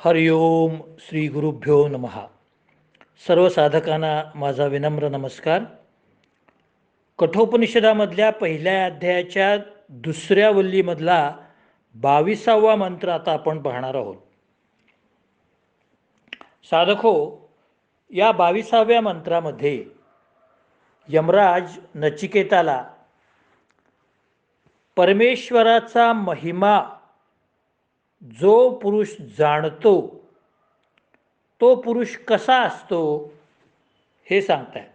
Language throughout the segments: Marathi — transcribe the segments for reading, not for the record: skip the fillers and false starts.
हरिओम श्री गुरुभ्यो नमः. सर्व साधकांना माझा विनम्र नमस्कार. कठोपनिषदामधल्या पहिल्या अध्यायाच्या दुसऱ्या वल्लीमधला 22वा मंत्र आता आपण पाहणार आहोत. साधको, या 22व्या मंत्रामध्ये यमराज नचिकेताला परमेश्वराचा महिमा जो पुरुष जाणतो तो पुरुष कसा असतो हे सांगतायत.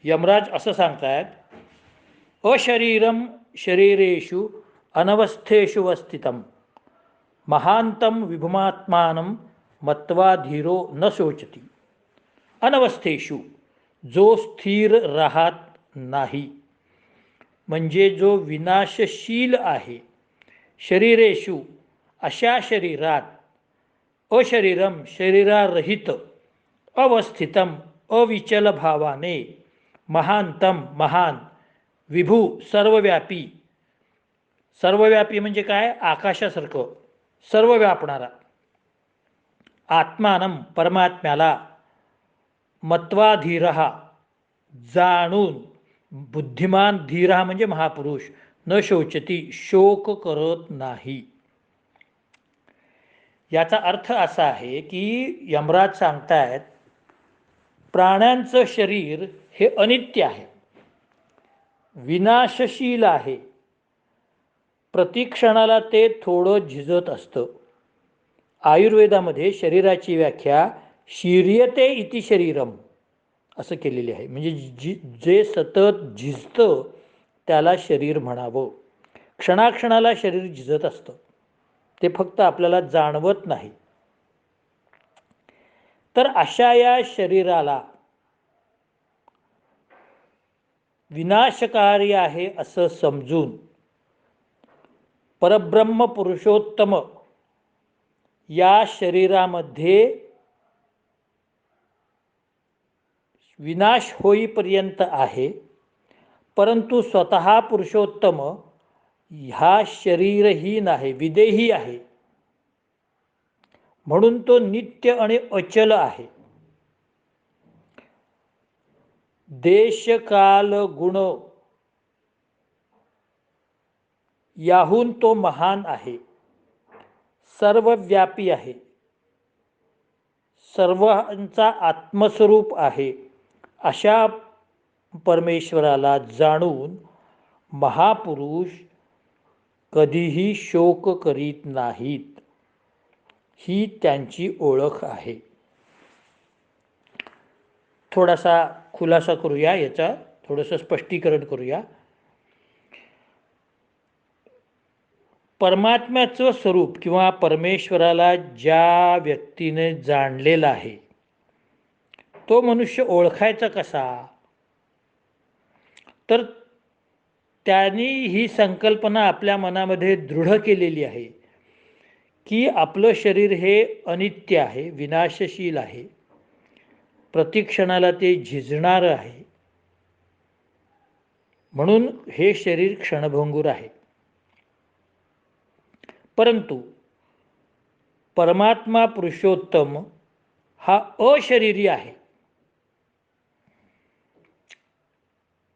यमराज असं सांगतायत, अशरीरम शरीरेषु अनवस्थेषु वस्थितम महांतम विभुमात्मानं मत्वा धीरो न शोचती. अनवस्थेषु, जो स्थिर राहत नाही, म्हणजे जो विनाशशील आहे. शरीरेषु, अशा शरीरात. अशरीरम, शरीरारहित. अवस्थितम, अविचल भावाने. महांतम, महान. विभू, सर्वव्यापी. सर्वव्यापी म्हणजे काय? आकाशासारखं सर्व व्यापणारा. आत्मानं, परमात्म्याला. मत्वा धीरहा, जाणून. बुद्धिमान. धीरहा म्हणजे महापुरुष. न शोचती, शोक करत नाही. याचा अर्थ असा आहे की यमराज सांगतायत, प्राण्यांचं शरीर हे अनित्य आहे, विनाशशील आहे. प्रतिक्षणाला ते थोडं झिजत असतं. आयुर्वेदामध्ये शरीराची व्याख्या शीर्यते इति शरीरम असं केलेली आहे. म्हणजे जे सतत झिजतं त्याला शरीर म्हणावं. क्षणाक्षणाला शरीर झिजत असतं, ते फक्त आपल्याला जाणवत नाही. तर अशा या शरीराला विनाशकारी आहे असं समजून परब्रह्म पुरुषोत्तम या शरीरामध्ये विनाश होईपर्यंत आहे, परंतु स्वतः पुरुषोत्तम हा शरीरहीन आहे, विदेही आहे. म्हणून तो नित्य आणि अचल आहे. देश काल गुण याहून तो महान आहे, सर्वव्यापी आहे, सर्वांचा आत्मस्वरूप आहे. अशा परमेश्वराला जाणून महापुरुष कधीही शोक करीत नाहीत. ही त्यांची ओळख आहे. थोडासा खुलासा करूया, याचा थोडंसं स्पष्टीकरण करूया. परमात्म्याचं स्वरूप किंवा परमेश्वराला ज्या व्यक्तीने जाणलेला आहे तो मनुष्य ओळखायचा कसा? तर त्यांनी ही संकल्पना आपल्या मनामध्ये दृढ केलेली आहे की आपलं शरीर हे अनित्य आहे, विनाशशील आहे, प्रतिक्षणाला ते झिजणारं आहे. म्हणून हे शरीर क्षणभंगूर आहे. परंतु परमात्मा पुरुषोत्तम हा अशरीरी आहे.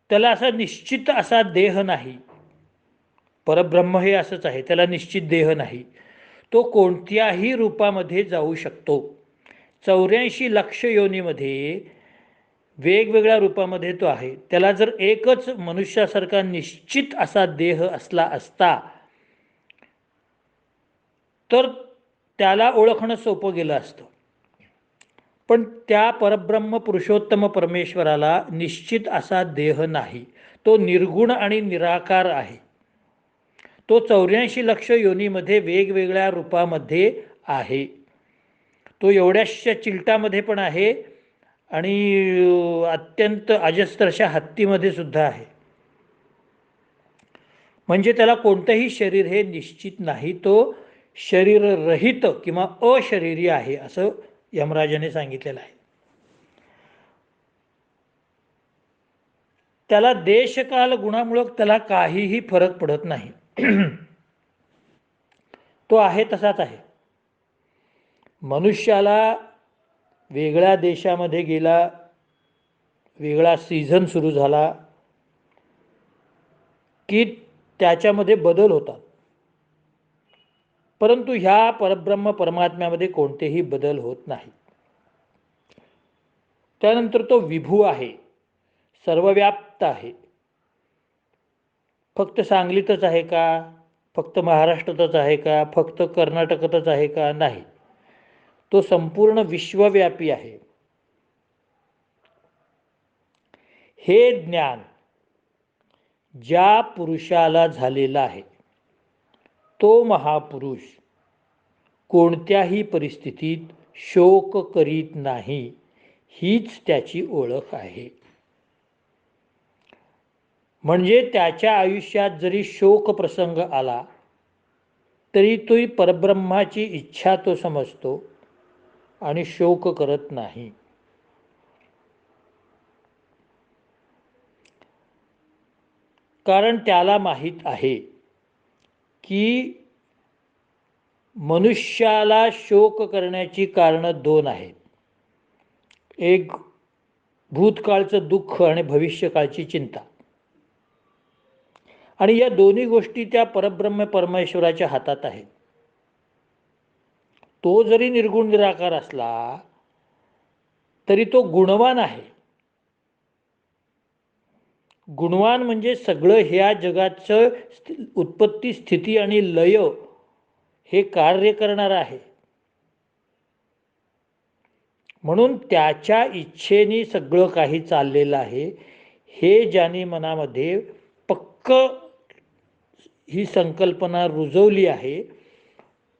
त्याला असा निश्चित असा देह नाही. परब्रह्म हे असंच आहे, त्याला निश्चित देह नाही. तो कोणत्याही रूपामध्ये जाऊ शकतो. 84 लक्ष योनीमध्ये वेगवेगळ्या रूपामध्ये तो आहे. त्याला जर एकच मनुष्यासारखा निश्चित असा देह असला असता तर त्याला ओळखणं सोपं गेलं असतं. पण त्या परब्रह्म पुरुषोत्तम परमेश्वराला निश्चित असा देह नाही. तो निर्गुण आणि निराकार आहे. तो 84 लक्ष योनीमध्ये वेगवेगळ्या रूपामध्ये आहे. तो एवढ्याशा चिलटामध्ये पण आहे आणि अत्यंत अजस्त्र हत्तीमध्ये सुद्धा आहे. म्हणजे त्याला कोणतंही शरीर हे निश्चित नाही. तो शरीररहित किंवा अशरीरी आहे असं यमराजाने सांगितलेलं आहे. त्याला देशकाल गुणामुळे त्याला काहीही फरक पडत नाही. तो आहे तसाच आहे. मनुष्याला वेगळ्या देशामध्ये गेला, वेगळा सीझन सुरू झाला की त्याच्यामध्ये बदल होतात, परंतु ह्या परब्रह्म परमात्म्यामध्ये कोणतेही बदल होत नाही. त्यानंतर तो विभू आहे, सर्वव्याप्त आहे. फक्त सांगलीतच आहे का, फक्त महाराष्ट्रातच आहे का, फक्त कर्नाटकातच आहे का? नाही, तो संपूर्ण विश्वव्यापी आहे. हे ज्ञान ज्या पुरुषाला झालेला आहे तो महापुरुष कोणत्याही परिस्थितीत शोक करीत नाही, हीच त्याची ओळख आहे. म्हणजे त्याच्या आयुष्यात जरी शोक प्रसंग आला तरी तो परब्रह्माची इच्छा तो समजतो आणि शोक करत नाही. कारण त्याला माहीत आहे की मनुष्याला शोक करण्याची कारणं दोन आहेत. एक भूतकाळचं दुःख आणि भविष्यकाळची चिंता. आणि या दोन्ही गोष्टी त्या परब्रह्म परमेश्वराच्या हातात आहेत. तो जरी निर्गुण निराकार असला तरी तो गुणवान आहे. गुणवान म्हणजे सगळं ह्या जगाचं उत्पत्ती, स्थिती आणि लय हे कार्य करणार आहे. म्हणून त्याच्या इच्छेने सगळं काही चाललेलं आहे. हे ज्याने मनामध्ये पक्क ही संकल्पना रुजवली आहे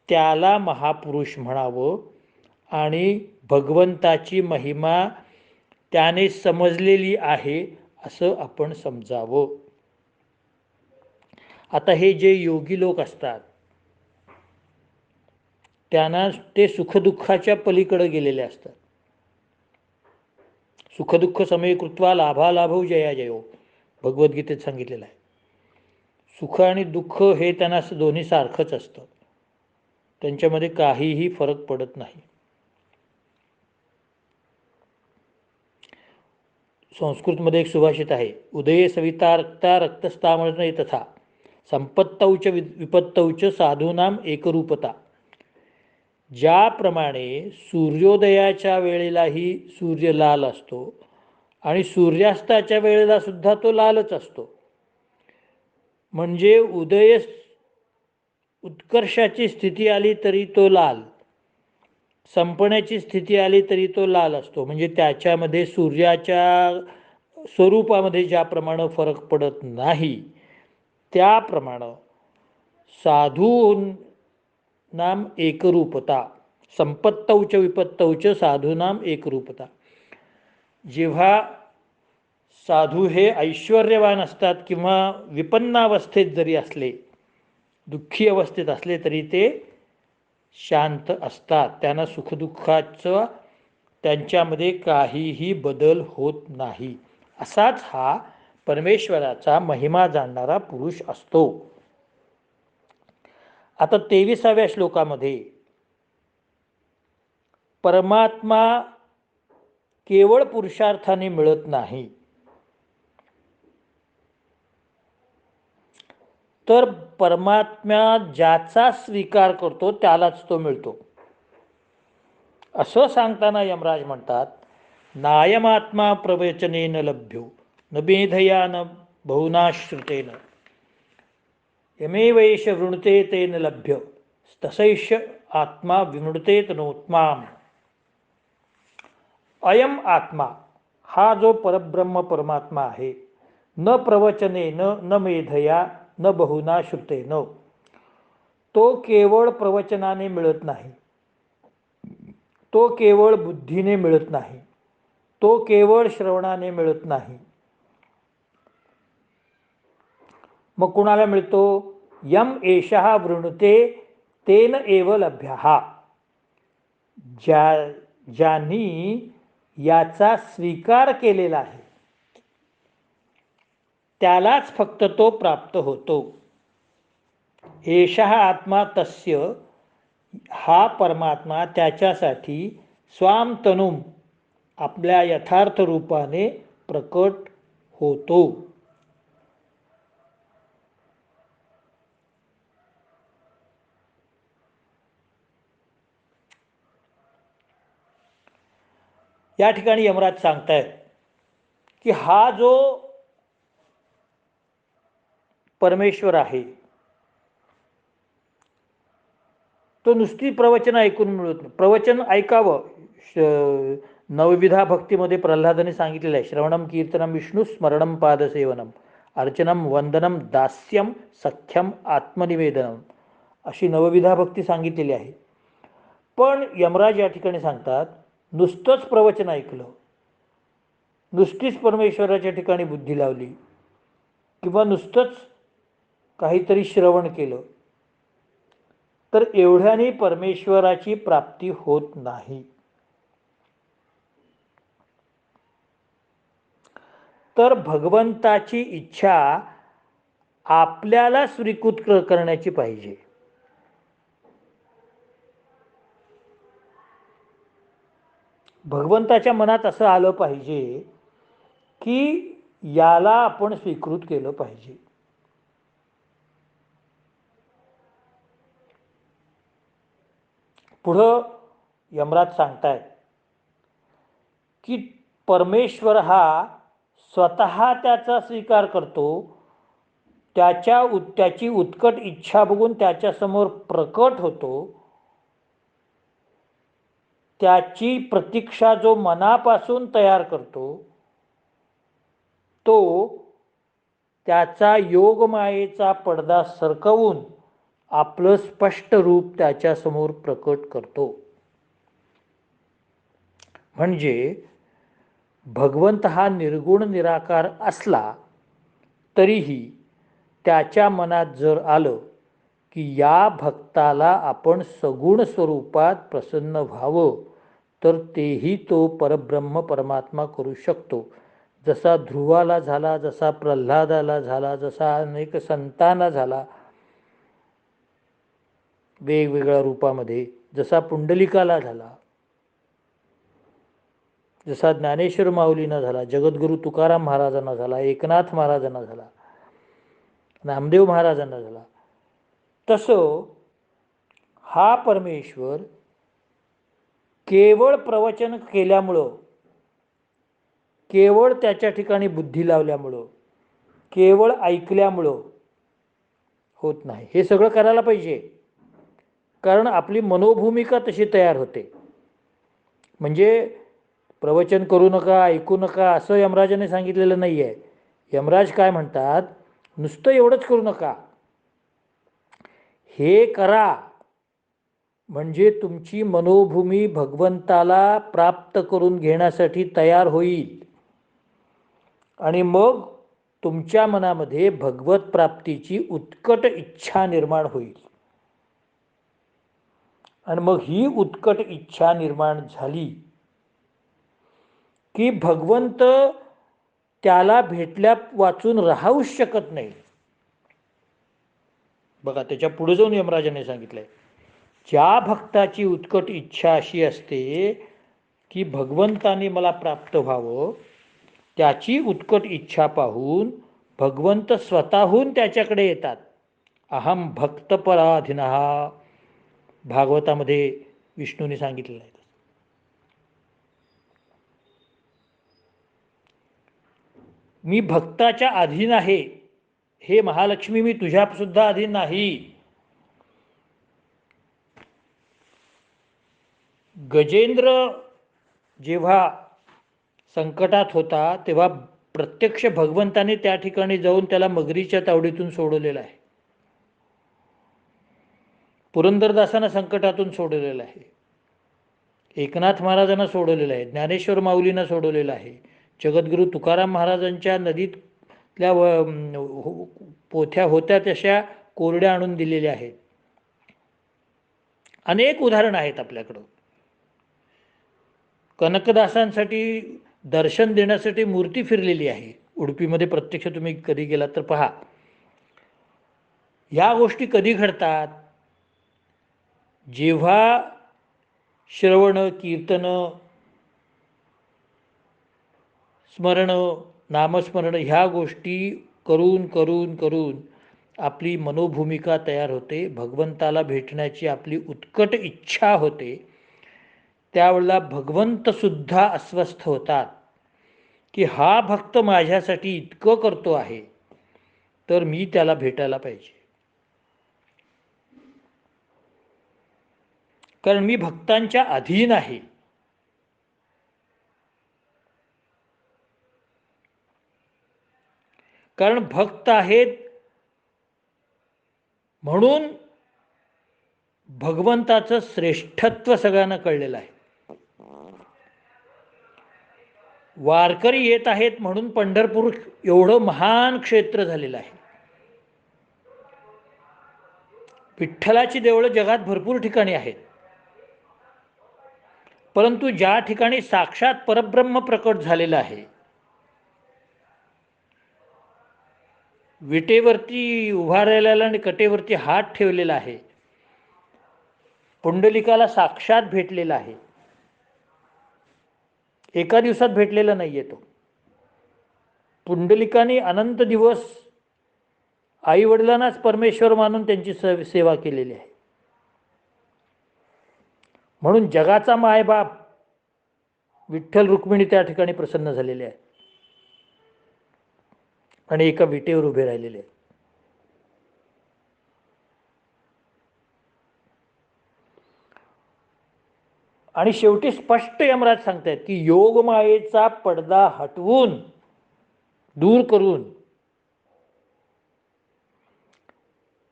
त्याला महापुरुष म्हणावं आणि भगवंताची महिमा त्याने समजलेली आहे असं आपण समजावं. आता हे जे योगी लोक असतात त्यांना ते सुखदुःखाच्या पलीकडे गेलेले असतात. सुखदुःख समय कृत्वा लाभालाभो जया जयो भगवद्गीतेत सांगितलेलं आहे. सुख आणि दुःख हे त्यांना दोन्ही सारखंच असतं, त्यांच्यामध्ये काहीही फरक पडत नाही. संस्कृतमध्ये एक सुभाषित आहे, उदये सविता रक्ता रक्तस्तामळे तथा संपत्तौच विपत्तौच साधूनाम एकरूपता. ज्याप्रमाणे सूर्योदयाच्या वेळेलाही सूर्य लाल असतो आणि सूर्यास्ताच्या वेळेला सुद्धा तो लालच असतो. म्हणजे उदय उत्कर्षाची स्थिती आली तरी तो लाल, संपण्याची स्थिती आली तरी तो लाल असतो. म्हणजे त्याच्यामध्ये सूर्याच्या स्वरूपामध्ये ज्याप्रमाणे फरक पडत नाही त्याप्रमाणे साधू नाम एकरूपता, संपत्तौच विपत्तौच साधूनाम एकरूपता. जेव्हा साधू हे ऐश्वर्यवान असतात किंवा विपन्नावस्थेत जरी असले, दुःखी अवस्थेत असले तरी ते शांत असतात. त्यांना सुखदुःखाचं त्यांच्यामध्ये काहीही बदल होत नाही. असाच हा परमेश्वराचा महिमा जाणणारा पुरुष असतो. आता 23व्या श्लोकामध्ये परमात्मा केवळ पुरुषार्थाने मिळत नाही, तर परमात्मा ज्याचा स्वीकार करतो त्यालाच तो मिळतो. असं सांगताना यमराज म्हणतात, नायमात्मा प्रवचनेन लभ्यो न मेधया न बहुनाश्रुतेन यमेवैष वृणुते तेन लभ्य तसैष आत्मा विमृतेत नोत्माम. अयम आत्मा हा जो परब्रह्म परमात्मा आहे, न प्रवचनेन न मेधया न बहुना श्रुतेन, तो केवळ प्रवचनाने मिळत नाही, तो केवळ बुद्धीने मिळत नाही, तो केवळ श्रवणाने मिळत नाही. मग कुणाला मिळतो? यम एषः वृणुते तेन एव लभ्यः. ज्यांनी याचा स्वीकार केलेला आहे त्यालाच फक्त तो प्राप्त होतो. एषः आत्मा तस्य हा परमात्मा त्याच्यासाठी स्वाम तनुम आपल्या यथार्थ रूपाने प्रकट होतो. या ठिकाणी यमराज सांगतायत की हा जो परमेश्वर आहे तो नुसती प्रवचन ऐकून मिळत नाही. प्रवचन ऐकावं. नवविधा भक्तीमध्ये प्रल्हादाने सांगितलेलं आहे, श्रवणम कीर्तनम विष्णू स्मरणम पादसेवनम अर्चनम वंदनम दास्यम सख्यम आत्मनिवेदनम अशी नवविधा भक्ती सांगितलेली आहे. पण यमराज या ठिकाणी सांगतात नुसतंच प्रवचन ऐकलं, नुसतीच परमेश्वराच्या ठिकाणी बुद्धी लावली किंवा नुसतंच काहीतरी श्रवण केलं तर एवढ्याने परमेश्वराची प्राप्ती होत नाही. तर भगवंताची इच्छा आपल्याला स्वीकृत करण्याची पाहिजे. भगवंताच्या मनात असं आलं पाहिजे की याला आपण स्वीकृत केलं पाहिजे. पुढं यमराज सांगतायत की परमेश्वर हा स्वतः त्याचा स्वीकार करतो, त्याची उत्कट इच्छा बघून त्याच्यासमोर प्रकट होतो, त्याची प्रतीक्षा जो मनापासून तयार करतो तो त्याचा योगमायेचा पडदा सरकवून आपलं स्पष्ट रूप त्याच्यासमोर प्रकट करतो. म्हणजे भगवंत हा निर्गुण निराकार असला तरीही त्याच्या मनात जर आलं की या भक्ताला आपण सगुण स्वरूपात प्रसन्न व्हावं तर तेही तो परब्रह्म परमात्मा करू शकतो. जसा ध्रुवाला झाला, जसा प्रल्हादाला झाला, जसा अनेक संतांना झाला वेगवेगळ्या रूपामध्ये, जसा पुंडलिकाला झाला, जसा ज्ञानेश्वर माऊलींना झाला, जगद्गुरू तुकाराम महाराजांना झाला, एकनाथ महाराजांना झाला, नामदेव महाराजांना झाला, तसं हा परमेश्वर केवळ प्रवचन केल्यामुळं, केवळ त्याच्या ठिकाणी बुद्धी लावल्यामुळं, केवळ ऐकल्यामुळं होत नाही. हे सगळं करायला पाहिजे, कारण आपली मनोभूमिका तशी तयार होते. म्हणजे प्रवचन करू नका, ऐकू नका असं यमराजाने सांगितलेलं नाही आहे. यमराज काय म्हणतात, नुसतं एवढंच करू नका, हे करा म्हणजे तुमची मनोभूमी भगवंताला प्राप्त करून घेण्यासाठी तयार होईल आणि मग तुमच्या मनामध्ये भगवत प्राप्तीची उत्कट इच्छा निर्माण होईल. आणि मग ही उत्कट इच्छा निर्माण झाली की भगवंत त्याला भेटल्या वाचून राहूच शकत नाही. बघा त्याच्या पुढे जाऊन यमराजाने सांगितलंय, ज्या भक्ताची उत्कट इच्छा अशी असते की भगवंताने मला प्राप्त व्हावं, त्याची उत्कट इच्छा पाहून भगवंत स्वतःहून त्याच्याकडे येतात. अहम भक्तपराधीनः भागवतामध्ये विष्णूने सांगितलेलं आहे. मी भक्ताच्या अधीन आहे, हे महालक्ष्मी मी तुझ्या सुद्धा अधीन नाही. गजेंद्र जेव्हा संकटात होता तेव्हा प्रत्यक्ष भगवंताने त्या ठिकाणी जाऊन त्याला मगरीच्या तावडीतून सोडवलेलं आहे. पुरंदरदासांना संकटातून सोडवलेलं आहे, एकनाथ महाराजांना सोडवलेलं आहे, ज्ञानेश्वर माऊलींना सोडवलेलं आहे, जगद्गुरू तुकाराम महाराजांच्या नदीतल्या पोथ्या होत्या तशा कोरड्या आणून दिलेल्या आहेत. अनेक उदाहरणं आहेत आपल्याकडं. कनकदासांसाठी दर्शन देण्यासाठी मूर्ती फिरलेली आहे उडुपीमध्ये, प्रत्यक्ष तुम्ही कधी गेलात तर पहा. ह्या गोष्टी कधी घडतात, जेव्हा श्रवण कीर्तन स्मरण नामस्मरण ह्या गोष्टी करून करून करून आपली मनोभूमिका तयार होते, भगवंताला भेटण्याची आपली उत्कट इच्छा होते, त्यावेळेला भगवंतसुद्धा अस्वस्थ होतात की हा भक्त माझ्यासाठी इतकं करतो आहे, तर मी त्याला भेटायला पाहिजे, कारण मी भक्तांच्या अधीन आहे. कारण भक्त आहेत म्हणून भगवंताचं श्रेष्ठत्व सगळ्यांना कळलेलं आहे. वारकरी येत आहेत म्हणून पंढरपूर एवढं महान क्षेत्र झालेलं आहे. विठ्ठलाची देवळं जगात भरपूर ठिकाणी आहेत, परंतु ज्या ठिकाणी साक्षात परब्रह्म प्रकट झालेलं आहे, विटेवरती उभा राहिलेला आणि कटेवरती हात ठेवलेला आहे, पुंडलिकाला साक्षात भेटलेला आहे, एका दिवसात भेटलेला नाहीये तो. पुंडलिकाने अनंत दिवस आई वडिलांनाच परमेश्वर मानून त्यांची सेवा केलेली आहे. म्हणून जगाचा मायबाप विठ्ठल रुक्मिणी त्या ठिकाणी प्रसन्न झालेले आहे आणि एका विटेवर उभे राहिलेले आहेत. आणि शेवटी स्पष्ट यमराज सांगतायत की योगमायेचा पडदा हटवून दूर करून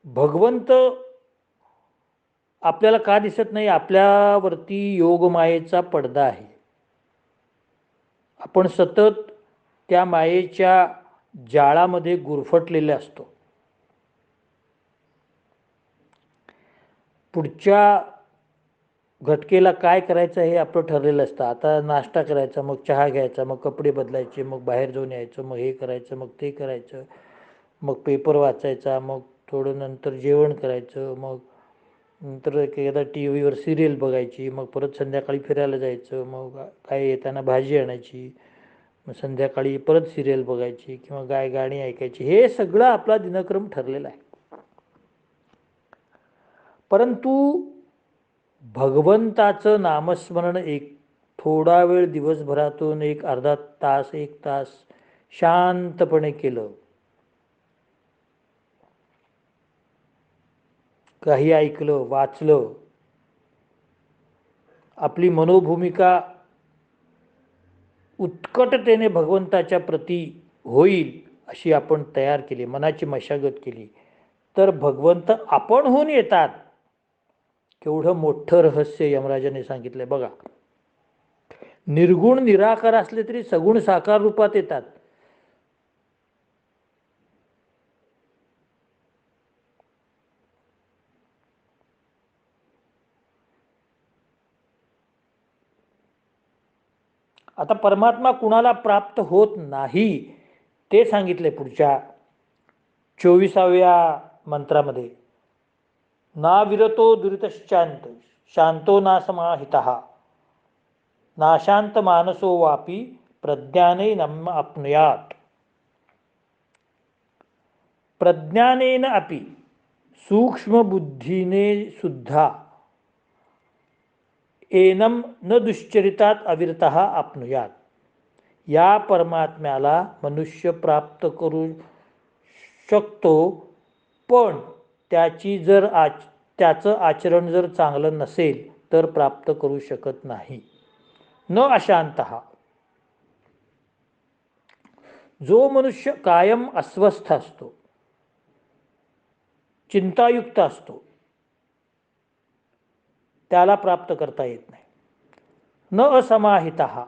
भगवंत आपल्याला का दिसत नाही? आपल्यावरती योगमायेचा पडदा आहे. आपण सतत त्या मायेच्या जाळामध्ये गुरफटलेले असतो. पुढच्या घटकेला काय करायचं हे आपलं ठरलेलं असतं. आता नाश्ता करायचा, मग चहा घ्यायचा, मग कपडे बदलायचे, मग बाहेर जाऊन यायचं, मग हे करायचं, मग ते करायचं, मग पेपर वाचायचा, मग थोडं नंतर जेवण करायचं, मग नंतर एखादा टी व्हीवर सिरियल बघायची, मग परत संध्याकाळी फिरायला जायचं, मग काय येताना भाजी आणायची, मग संध्याकाळी परत सिरियल बघायची किंवा गाणी ऐकायची. हे सगळं आपला दिनक्रम ठरलेला आहे. परंतु भगवंताचं नामस्मरण एक थोडा वेळ दिवसभरातून एक अर्धा तास, एक तास शांतपणे केलं, काही ऐकलं, वाचलं, आपली मनोभूमिका उत्कटतेने भगवंताच्या प्रती होईल अशी आपण तयार केली, मनाची मशागत केली, तर भगवंत आपणहून येतात. केवढं मोठं रहस्य यमराजाने सांगितलंय बघा. निर्गुण निराकार असले तरी सगुण साकार रूपात येतात. आता परमात्मा कुणाला प्राप्त होत नाही ते सांगितले पुढच्या 24व्या मंत्रामध्ये. ना विरतो दुरितश्चांत शांतो ना समाहितः नाशांत मानसो वापी प्रज्ञाने नम आपनुयात. प्रज्ञानेन अपि सूक्ष्म बुद्धीने सुद्धा एनम न दुश्चरितात अविरतः आपनुयात. या परमात्म्याला मनुष्य प्राप्त करू शकतो, पण त्याचं आचरण जर चांगलं नसेल तर प्राप्त करू शकत नाही. न अशांतः, जो मनुष्य कायम अस्वस्थ असतो, चिंतायुक्त असतो, त्याला प्राप्त करता येत नाही. न असमाहितः,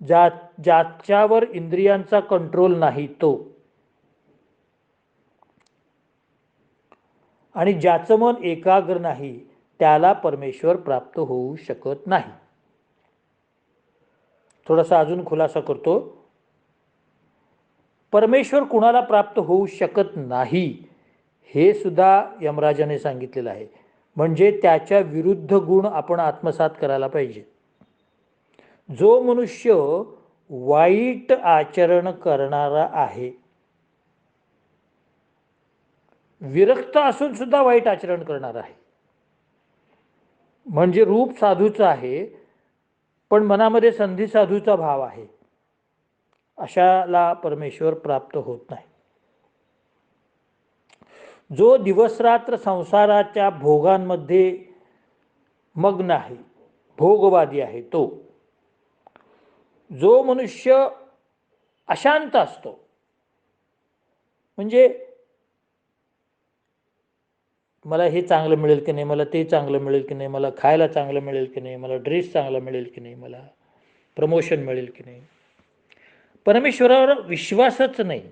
ज्याच्यावर इंद्रियांचा कंट्रोल नाही तो, आणि ज्याचं मन एकाग्र नाही त्याला परमेश्वर प्राप्त होऊ शकत नाही. थोडासा अजून खुलासा करतो. परमेश्वर कुणाला प्राप्त होऊ शकत नाही हे सुद्धा यमराजाने सांगितलेलं आहे. म्हणजे त्याच्या विरुद्ध गुण आपण आत्मसात करायला पाहिजे. जो मनुष्य वाईट आचरण करणारा आहे, विरक्त असून सुद्धा वाईट आचरण करणारा आहे, म्हणजे रूप साधूचं आहे पण मनामध्ये संधी साधूचा भाव आहे, अशाला परमेश्वर प्राप्त होत नाही. जो दिवसरात्र संसाराच्या भोगांमध्ये मग्न आहे, भोगवादी आहे, तो जो मनुष्य अशांत असतो, म्हणजे मला हे चांगलं मिळेल की नाही, मला ते चांगलं मिळेल की नाही, मला खायला चांगलं मिळेल की नाही, मला ड्रेस चांगला मिळेल की नाही, मला प्रमोशन मिळेल की नाही, परमेश्वरावर विश्वासच नाही.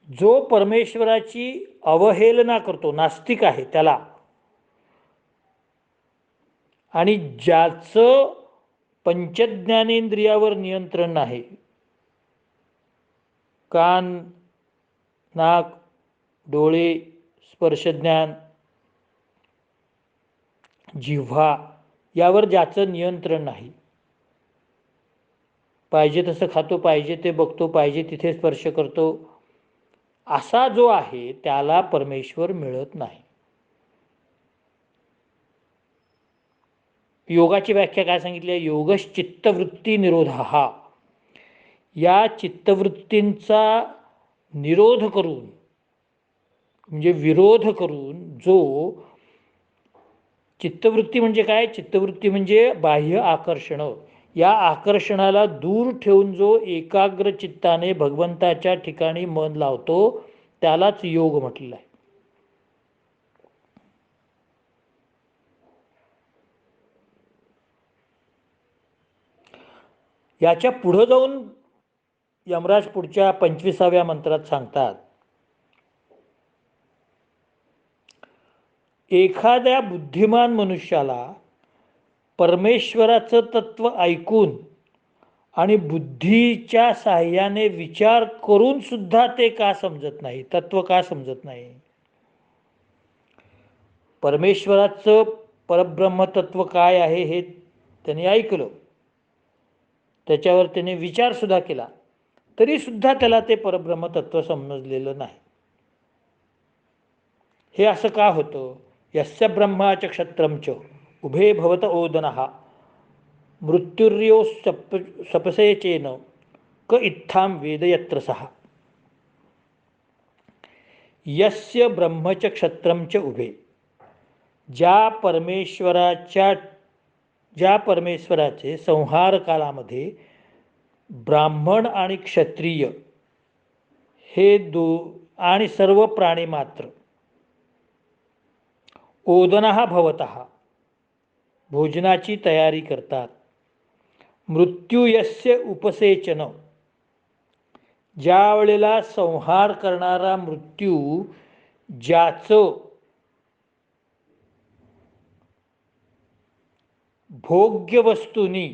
जो परमेश्वराची अवहेलना करतो, नास्तिक आहे त्याला, आणि ज्याचं पंचज्ञानेंद्रियावर नियंत्रण नाही, कान, नाक, डोळे, स्पर्शज्ञान, जिव्हा यावर ज्याचं नियंत्रण नाही, पाहिजे तसं खातो, पाहिजे ते बघतो, पाहिजे तिथे स्पर्श करतो, असा जो आहे त्याला परमेश्वर मिळत नाही. योगाची व्याख्या काय सांगितली आहे? योगश्चित्तवृत्ती निरोध हा. या चित्तवृत्तींचा निरोध करून, म्हणजे विरोध करून, जो चित्तवृत्ती म्हणजे काय? चित्तवृत्ती म्हणजे बाह्य आकर्षण. या आकर्षणाला दूर ठेवून जो एकाग्र चित्ताने भगवंताच्या ठिकाणी मन लावतो त्यालाच योग म्हटलेला आहे. याच्या पुढं जाऊन यमराज पुढच्या 25व्या मंत्रात सांगतात, एखाद्या बुद्धिमान मनुष्याला परमेश्वराचं तत्व ऐकून आणि बुद्धीच्या साह्याने विचार करून सुद्धा ते का समजत नाही, तत्व का समजत नाही? परमेश्वराचं परब्रह्मतत्व काय आहे हे त्याने ऐकलं, त्याच्यावर त्याने विचारसुद्धा केला, तरीसुद्धा त्याला ते परब्रह्मतत्व समजलेलं नाही. हे असं का होतं? यस्य ब्रह्माच क्षत्रंच उभे भवत ओदनः मृत्युर्यो सपसेचेन क इत्थाम वेद यत्र सहा. यस्य ब्रह्मच क्षत्रंच उभे, ज्या परमेश्वराचे संहार कालामध्ये ब्राह्मण आणि क्षत्रिय हे आणि सर्व प्राणी मात्र ओदनः भवतः भोजनाची तयारी करतात. मृत्यू यस्य उपसेचन, ज्या वेळेला संहार करणारा मृत्यू ज्याचं भोग्य वस्तूंनी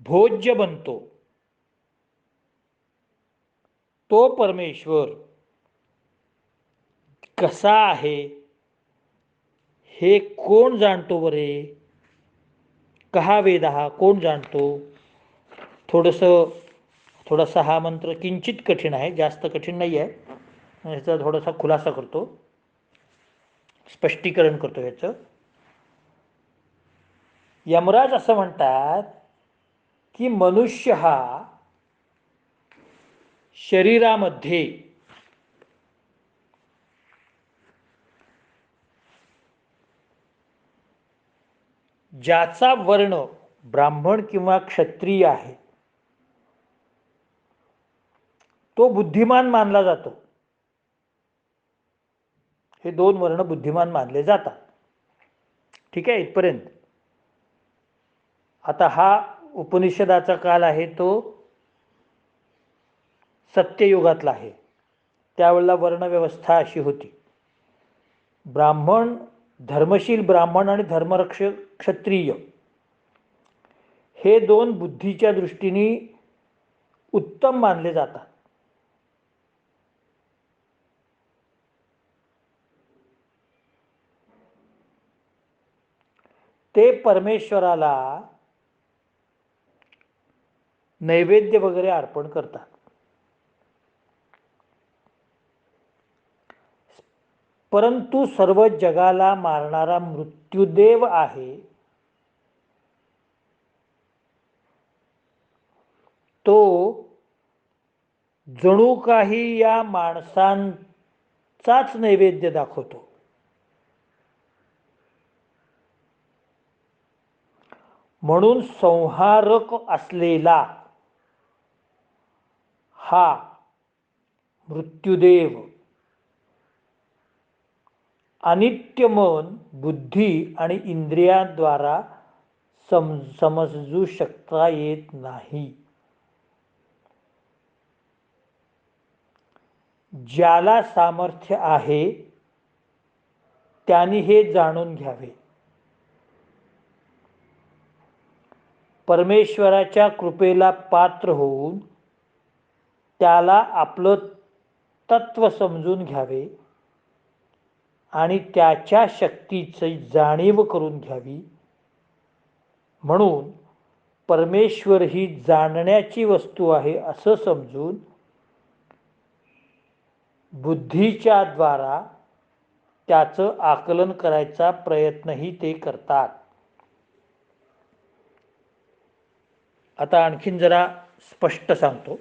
भोज्य बनतो, तो परमेश्वर कसा आहे हे कोण जाणतो बरे? कहा वेद हा, कोण जाणतो? थोडासा हा मंत्र किंचित कठीण आहे, जास्त कठीण नाही आहे. ह्याचा थोडासा खुलासा करतो, स्पष्टीकरण करतो ह्याचं. यमराज असं म्हणतात की मनुष्य हा शरीरामध्ये ज्याचा वर्ण ब्राह्मण किंवा क्षत्रिय आहे तो बुद्धिमान मानला जातो. हे दोन वर्ण बुद्धिमान मानले जातात. ठीक आहे, इथपर्यंत. आता हा उपनिषदाचा काल आहे तो सत्ययुगातला आहे. त्यावेळेला वर्णव्यवस्था अशी होती, धर्मशील ब्राह्मण आणि धर्मरक्षक क्षत्रिय हे दोन बुद्धीच्या दृष्टीने उत्तम मानले जातात. ते परमेश्वराला नैवेद्य वगैरे अर्पण करतात. परंतु सर्व जगाला मारणारा मृत्यूदेव आहे, तो जणू काही या माणसांचाच नैवेद्य दाखवतो. म्हणून संहारक असलेला हा मृत्यूदेव अनित्य मन, बुद्धी आणि इंद्रियांद्वारा समजू शकता येत नाही. ज्याला सामर्थ्य आहे त्यांनी हे जाणून घ्यावे. परमेश्वराच्या कृपेला पात्र होऊन त्याला आपलं तत्व समजून घ्यावे आणि त्याच्या शक्तीची जाणीव करून घ्यावी. म्हणून परमेश्वर ही जाणण्याची वस्तू आहे असं समजून बुद्धीच्या द्वारा त्याचं आकलन करायचा प्रयत्नही ते करतात. आता आणखीन जरा स्पष्ट सांगतो.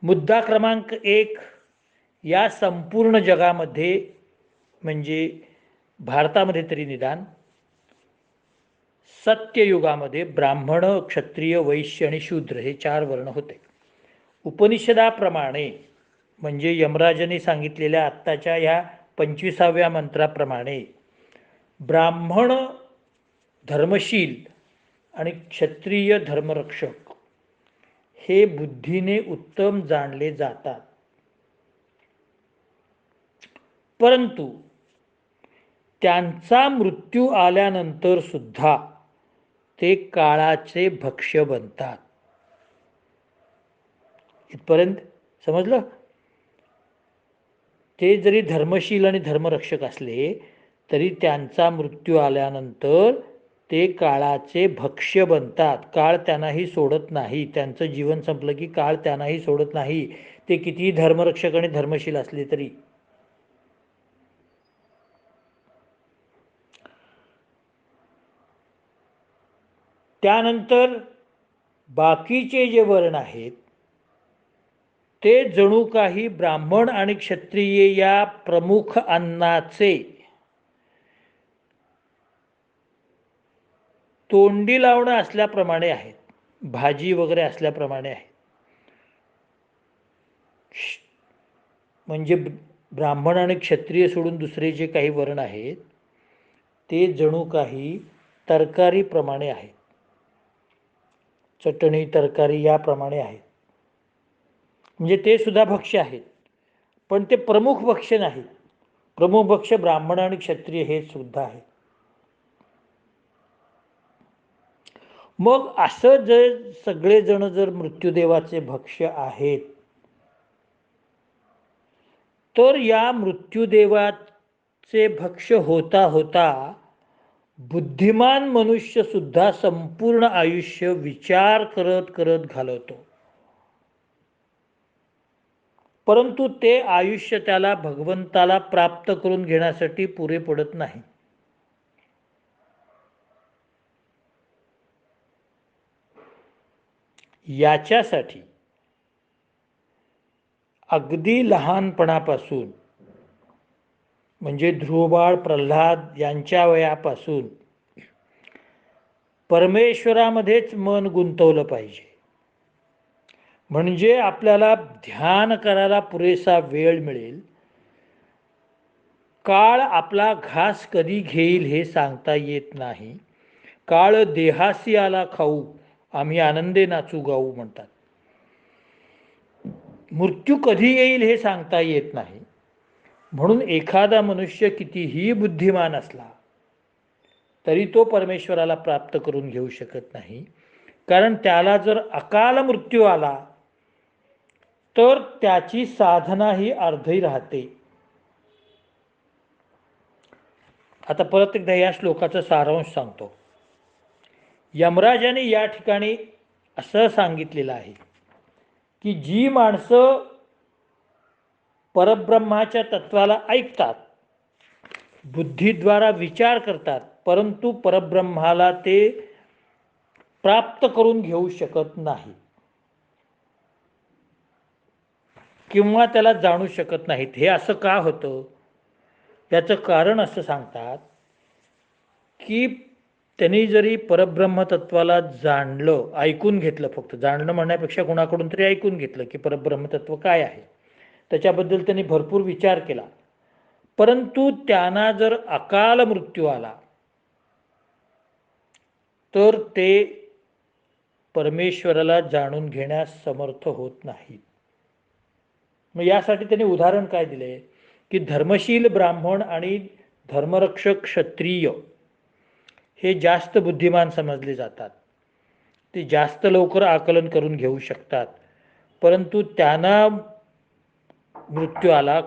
मुद्दा क्रमांक 1, या संपूर्ण जगामध्ये म्हणजे भारतामध्ये तरी निदान सत्ययुगामध्ये ब्राह्मण, क्षत्रिय, वैश्य आणि शूद्र हे 4 वर्ण होते. उपनिषदाप्रमाणे म्हणजे यमराजाने सांगितलेल्या आत्ताच्या ह्या 25व्या मंत्राप्रमाणे ब्राह्मण धर्मशील आणि क्षत्रिय धर्मरक्षक हे बुद्धीने उत्तम जाणले जातात. परंतु त्यांचा मृत्यू आल्यानंतर सुद्धा ते काळाचे भक्ष्य बनतात. इथपर्यंत समजलं? ते जरी धर्मशील आणि धर्मरक्षक असले तरी त्यांचा मृत्यू आल्यानंतर ते काळाचे भक्ष्य बनतात. काळ त्यांनाही सोडत नाही. त्यांचं जीवन संपलं की काळ त्यांनाही सोडत नाही, ते कितीही धर्मरक्षक आणि धर्मशील असले तरी. त्यानंतर बाकीचे जे वर्ण आहेत ते जणू काही ब्राह्मण आणि क्षत्रिय या प्रमुख अन्नाचे तोंडी लावणं असल्याप्रमाणे आहेत, भाजी वगैरे असल्याप्रमाणे आहेत. म्हणजे ब्राह्मण आणि क्षत्रिय सोडून दुसरे जे काही वर्ण आहेत ते जणू काही तरकारीप्रमाणे आहेत, चटणी तरकारी याप्रमाणे आहेत. म्हणजे ते सुद्धा भक्ष्य आहेत, पण ते प्रमुख भक्ष्य नाहीत. प्रमुख भक्ष्य ब्राह्मण आणि क्षत्रिय हे सुद्धा आहेत. मग असं जर सगळेजण जर मृत्यूदेवाचे भक्ष्य आहेत तर या मृत्यूदेवाचे भक्ष्य होता होता बुद्धिमान मनुष्य सुद्धा संपूर्ण आयुष्य विचार करत करत घालवतो, परंतु ते आयुष्य त्याला भगवंताला प्राप्त करून घेण्यासाठी पुरे पडत नाही. याच्यासाठी अगदी लहानपणापासून म्हणजे ध्रुवबाळ, प्रल्हाद यांच्या वयापासून परमेश्वरामध्येच मन गुंतवलं पाहिजे. म्हणजे आपल्याला ध्यान करायला पुरेसा वेळ मिळेल. काळ आपला घास कधी घेईल हे सांगता येत नाही. काळ देहासी आला खाऊ, आम्ही आनंदे नाचू गाऊ म्हणतात. मृत्यू कधी येईल हे सांगता येत नाही. म्हणून एखादा मनुष्य कितीही बुद्धिमान असला तरी तो परमेश्वराला प्राप्त करून घेऊ शकत नाही. कारण त्याला जर अकाल मृत्यू आला तर त्याची साधना ही अर्धी राहते. आता परत एकदा या श्लोकाचा सारांश सांगतो. यमराजाने या ठिकाणी असं सांगितलेलं आहे की जी माणसं परब्रह्माच्या तत्वाला ऐकतात, बुद्धीद्वारा विचार करतात, परंतु परब्रह्माला ते प्राप्त करून घेऊ शकत नाही किंवा त्याला जाणू शकत नाहीत. हे असं का होतं? याचं कारण असं सांगतात की त्यांनी जरी परब्रह्मतत्वाला जाणलं, ऐकून घेतलं, फक्त जाणलं म्हणण्यापेक्षा कुणाकडून तरी ऐकून घेतलं की परब्रह्मतत्व काय आहे, त्याच्याबद्दल त्यांनी भरपूर विचार केला, परंतु त्यांना जर अकाल मृत्यू आला तर ते परमेश्वराला जाणून घेण्यास समर्थ होत नाहीत. मग यासाठी त्यांनी उदाहरण काय दिले की धर्मशील ब्राह्मण आणि धर्मरक्षक क्षत्रिय हे जास्त बुद्धिमान समजले जातात. ते जास्त लवकर आकलन करून घेऊ शकतात, परंतु त्यांना मृत्यू आला,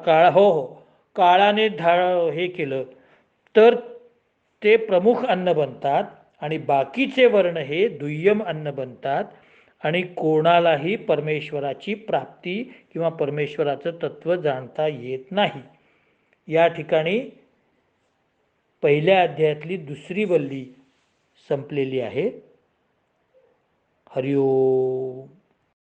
काळाने हे केलं तर ते प्रमुख अन्न बनतात आणि बाकीचे वर्ण हे दुय्यम अन्न बनतात आणि कोणालाही परमेश्वराची प्राप्ती किंवा परमेश्वराचं तत्व जाणता येत नाही. या ठिकाणी पहिल्या अध्यायातली दुसरी वल्ली संपलेली आहे. हरिओम.